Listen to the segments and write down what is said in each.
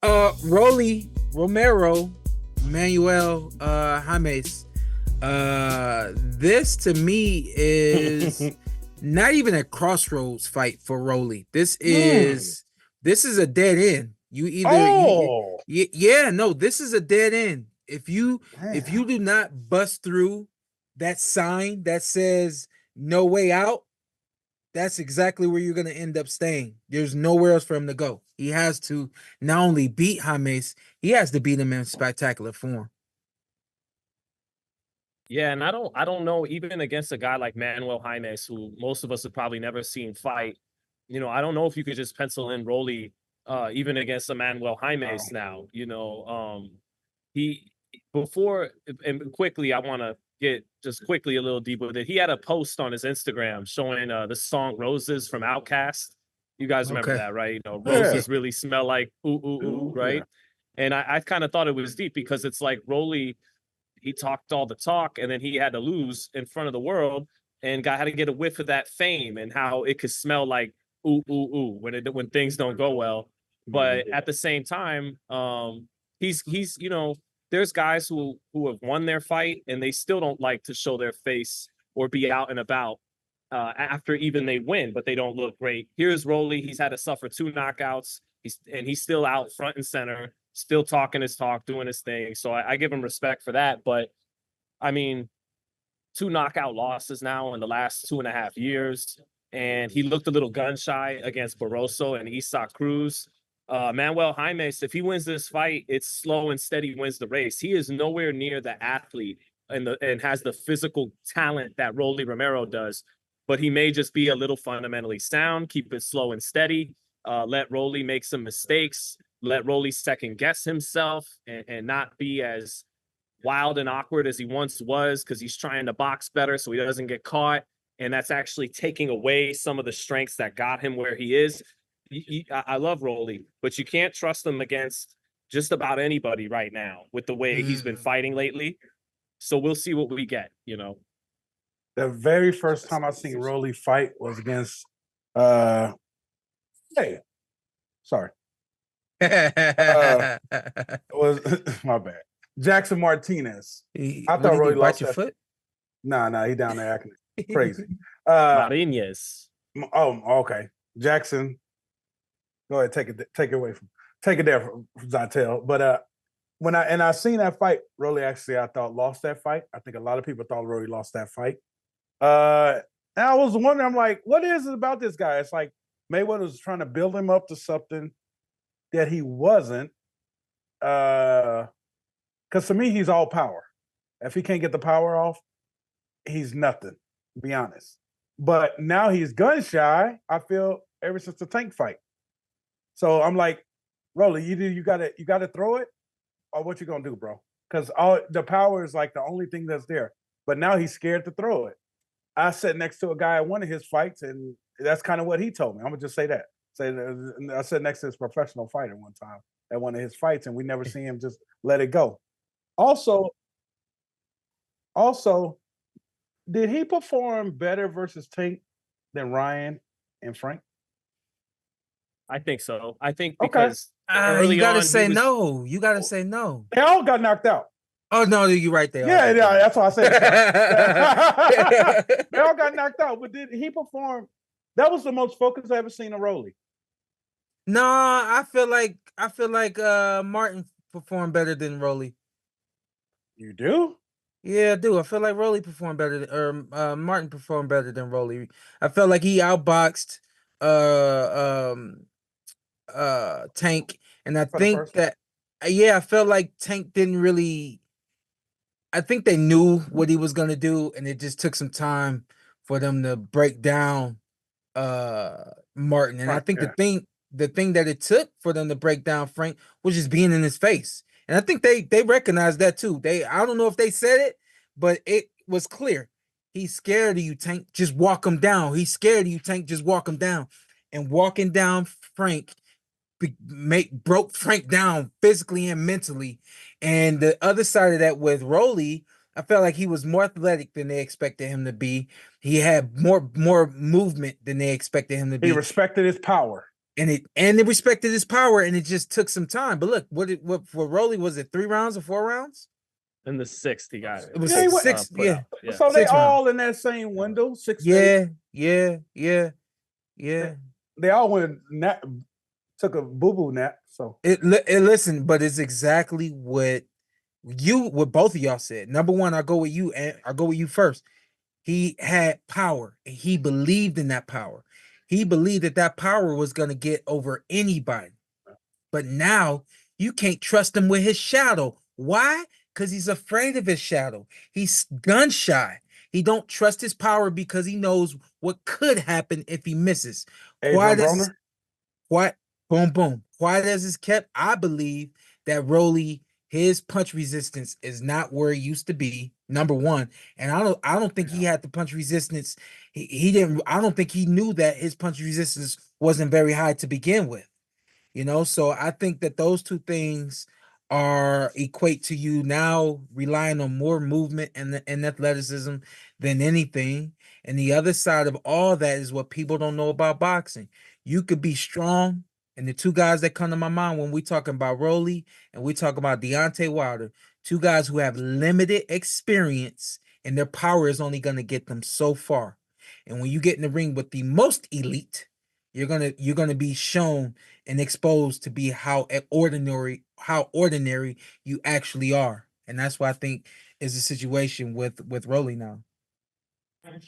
Roelly, Romero, Manuel, Jaimes. This to me is not even a crossroads fight for Roelly. This is a dead end. You either Oh, yeah, no, this is a dead end. If damn. you do not bust through that sign that says no way out, that's exactly where you're going to end up staying. There's nowhere else for him to go. He has to not only beat Jaimes, he has to beat him in spectacular form. Yeah, and I don't know, even against a guy like Manuel Jaimes, who most of us have probably never seen fight. I don't know if you could just pencil in Roelly even against a Manuel Jaimes now. He before and quickly, I want to get just quickly a little deeper with it. He had a post on his Instagram showing the song Roses from Outkast. You guys remember Okay. that, right? Yeah. Roses really smell like ooh, ooh, ooh, right? And I kind of thought it was deep because it's like Roelly, he talked all the talk and then he had to lose in front of the world and got had to get a whiff of that fame and how it could smell like ooh, ooh, ooh when things don't go well. But at the same time, he's there's guys who have won their fight and they still don't like to show their face or be out and about after even they win, but they don't look great. Here's Roelly. He's had to suffer 2 knockouts. He's still out front and center, still talking his talk, doing his thing. So I give him respect for that. But I mean, 2 knockout losses now in the last 2.5 years. And he looked a little gun shy against Barroso and Isaac Cruz. Manuel Jaimes, if he wins this fight, it's slow and steady wins the race. He is nowhere near the athlete and has the physical talent that Roelly Romero does. But he may just be a little fundamentally sound, keep it slow and steady, let Roelly make some mistakes, let Roelly second guess himself and not be as wild and awkward as he once was because he's trying to box better so he doesn't get caught. And that's actually taking away some of the strengths that got him where he is. I love Roelly, but you can't trust him against just about anybody right now with the way he's been fighting lately. So we'll see what we get. The very first time I seen Roelly fight was against hey, sorry. Was my bad. Jackson Martinez. I thought Roelly lost your foot. Nah, he down there acting crazy. Martinez. Oh, okay. Jackson. Go ahead, take it there from Zittel. But when I seen that fight, Roelly actually I thought lost that fight. I think a lot of people thought Roelly lost that fight. And I was wondering, I'm like, what is it about this guy? It's like Mayweather was trying to build him up to something that he wasn't. Because to me, he's all power. If he can't get the power off, he's nothing, to be honest. But now he's gun shy, I feel, ever since the Tank fight. So I'm like, Roelly, you gotta throw it, or what you gonna do, bro? Because all the power is like the only thing that's there. But now he's scared to throw it. I sat next to a guy at one of his fights, and that's kind of what he told me. I'm gonna just say that. I sat next to his professional fighter one time at one of his fights, and we never seen him just let it go. Also, did he perform better versus Tank than Ryan and Frank? I think so. I think because you gotta say no. You gotta say no. They all got knocked out. Oh no, you're right there. Yeah, that's what I said. They all got knocked out. But did he perform? That was the most focused I ever seen of Roelly. No, I feel like Martin performed better than Roelly. You do? Yeah, I do. I feel like Roelly performed better Martin performed better than Roelly. I felt like he outboxed Tank, and I think that I felt like Tank didn't really. I think they knew what he was gonna do, and it just took some time for them to break down Martin. And I think the thing that it took for them to break down Frank was just being in his face. And I think they recognized that too. I don't know if they said it, but it was clear. He's scared of you, Tank. Just walk him down. He's scared of you, Tank. Just walk him down. And walking down Frank broke Frank down physically and mentally. And the other side of that with Roelly, I felt like he was more athletic than they expected him to be. He had more movement than they expected him to be. He respected his power. and it respected his power, and it just took some time. But look, what for Roelly, was it 3 rounds or 4 rounds? In the 6th, he got it. It was Yeah, he went- 6. Yeah. So they 6 all rounds. in that same window, 6 Yeah, days. yeah. They all went took a boo-boo nap. So It listen, but it's exactly what both of y'all said. Number one, I'll go with you, and I'll go with you first. He had power, and he believed in that power. He believed that power was going to get over anybody. But now you can't trust him with his shadow. Why? Because he's afraid of his shadow. He's gun shy. He don't trust his power because he knows what could happen if he misses. Why? Boom, boom. Quiet as it's kept, I believe that Roelly, his punch resistance is not where it used to be. Number one, and I don't think he had the punch resistance. He didn't. I don't think he knew that his punch resistance wasn't very high to begin with. So I think that those two things equate to you now relying on more movement and athleticism than anything. And the other side of all that is what people don't know about boxing. You could be strong, and the two guys that come to my mind when we talking about Roelly and we talk about Deontay Wilder, two guys who have limited experience, and their power is only going to get them so far. And when you get in the ring with the most elite, you're gonna be shown and exposed to be how ordinary you actually are. And that's what I think is the situation with Roelly now. I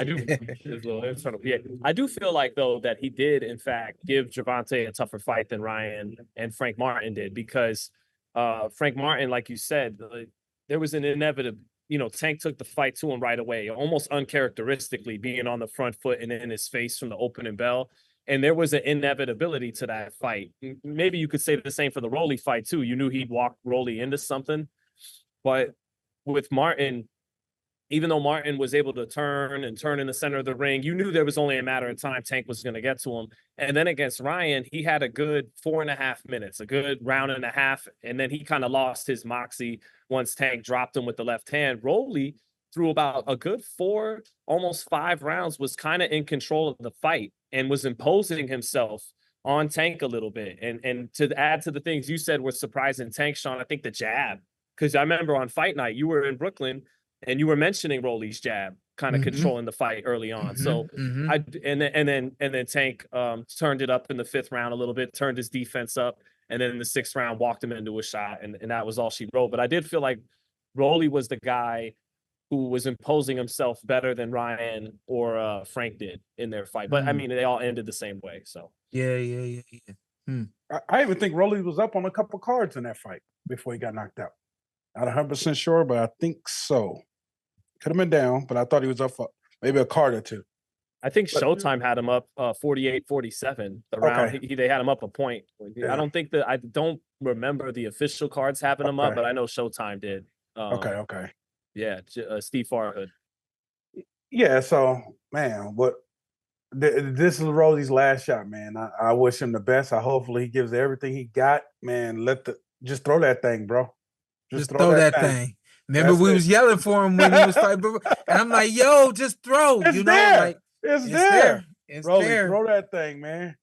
do. Yeah, I do feel like though that he did in fact give Gervonta a tougher fight than Ryan and Frank Martin did, because Frank Martin, like you said, there was an inevitable. Tank took the fight to him right away, almost uncharacteristically, being on the front foot and in his face from the opening bell. And there was an inevitability to that fight. Maybe you could say the same for the Roelly fight too. You knew he'd walk Roelly into something, but with Martin, even though Martin was able to turn in the center of the ring, you knew there was only a matter of time Tank was going to get to him. And then against Ryan, he had a good 4.5 minutes, a good round and a half. And then he kind of lost his moxie once Tank dropped him with the left hand. Roelly, through about a good 4, almost 5 rounds, was kind of in control of the fight and was imposing himself on Tank a little bit. And to add to the things you said were surprising Tank, Sean, I think the jab, because I remember on fight night, you were in Brooklyn and you were mentioning Roelly's jab kind of controlling the fight early on. So and then Tank turned it up in the 5th round a little bit, turned his defense up, and then in the 6th round walked him into a shot, and that was all she wrote. But I did feel like Roelly was the guy who was imposing himself better than Ryan or Frank did in their fight. But I mean, they all ended the same way. So yeah. I even think Roelly was up on a couple cards in that fight before he got knocked out. Not 100% sure, but I think so. Could have been down, but I thought he was up for maybe a card or two. I think Showtime had him up 48-47. The round they had him up a point. Yeah. I don't remember the official cards having him up, but I know Showtime did. Okay. Yeah, Steve Farhood. Yeah, so man, this is Roelly's last shot, man. I wish him the best. Hopefully he gives everything he got, man. Just throw that thing, bro. Just throw that thing. Remember, we was yelling for him when he was fighting, and I'm like, "Yo, just throw!" It's there. Like it's there. It's Roelly, there. Throw that thing, man.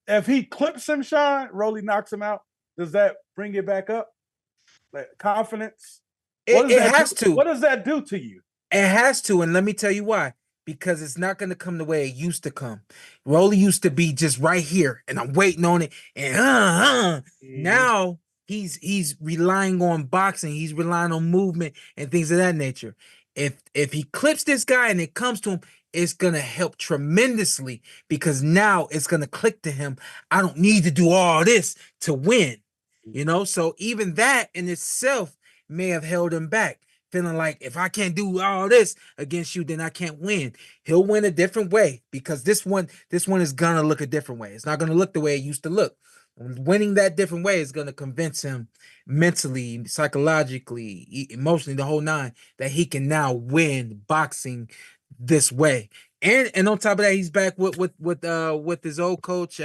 If he clips him, Sean, Roelly knocks him out. Does that bring it back up? Like confidence? It has to. What does that do to you? It has to, and let me tell you why. Because it's not going to come the way it used to come. Roelly used to be just right here, and I'm waiting on it. And now he's relying on boxing. He's relying on movement and things of that nature. If he clips this guy and it comes to him, it's going to help tremendously, because now it's going to click to him. I don't need to do all this to win. So even that in itself may have held him back, feeling like if I can't do all this against you, then I can't win. He'll win a different way, because this one is gonna look a different way. It's not gonna look the way it used to look. Winning that different way is gonna convince him mentally, psychologically, emotionally, the whole 9, that he can now win boxing this way. And on top of that, he's back with his old coach,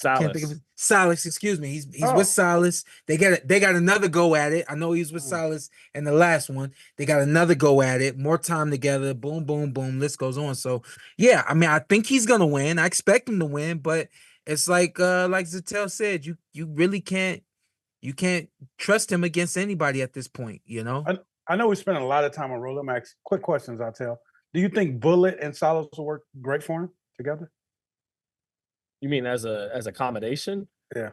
Can't think of it. Silas, excuse me. He's with Oh. Silas. They got another go at it. I know he's with Silas in the last one. They got another go at it. More time together. Boom, boom, boom. List goes on. So yeah, I mean, I think he's gonna win. I expect him to win, but it's like Zittel said, you really can't trust him against anybody at this point, you know. I know we spent a lot of time on Roelly. Max. Quick questions, I'll tell. Do you think Bullet and Silas will work great for him together? You mean as a combination? Yeah.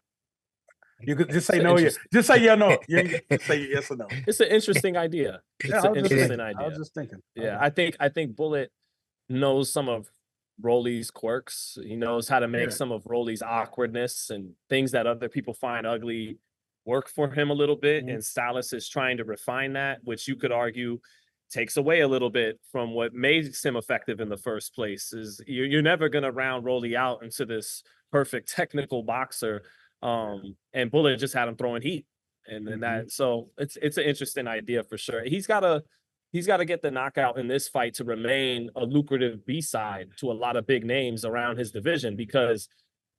You could just say no. Just say yeah, no. You just say yes or no. It's an interesting idea. It's an interesting idea. I was just thinking. Yeah, I think Bullet knows some of Roelly's quirks. He knows how to make some of Roelly's awkwardness and things that other people find ugly work for him a little bit. And Silas is trying to refine that, which you could argue takes away a little bit from what makes him effective in the first place. Is you're never going to round Roelly out into this perfect technical boxer. And Bullet just had him throwing heat. And then that, so it's an interesting idea for sure. He's got to get the knockout in this fight to remain a lucrative B-side to a lot of big names around his division, because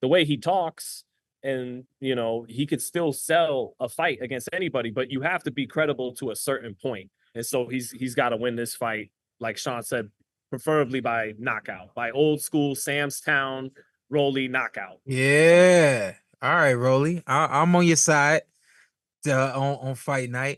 the way he talks, and you know, he could still sell a fight against anybody, but you have to be credible to a certain point. And so he's got to win this fight, like Sean said, preferably by knockout, by old school Sam's Town Roelly knockout. Yeah. All right, Roelly. I'm on your side on fight night.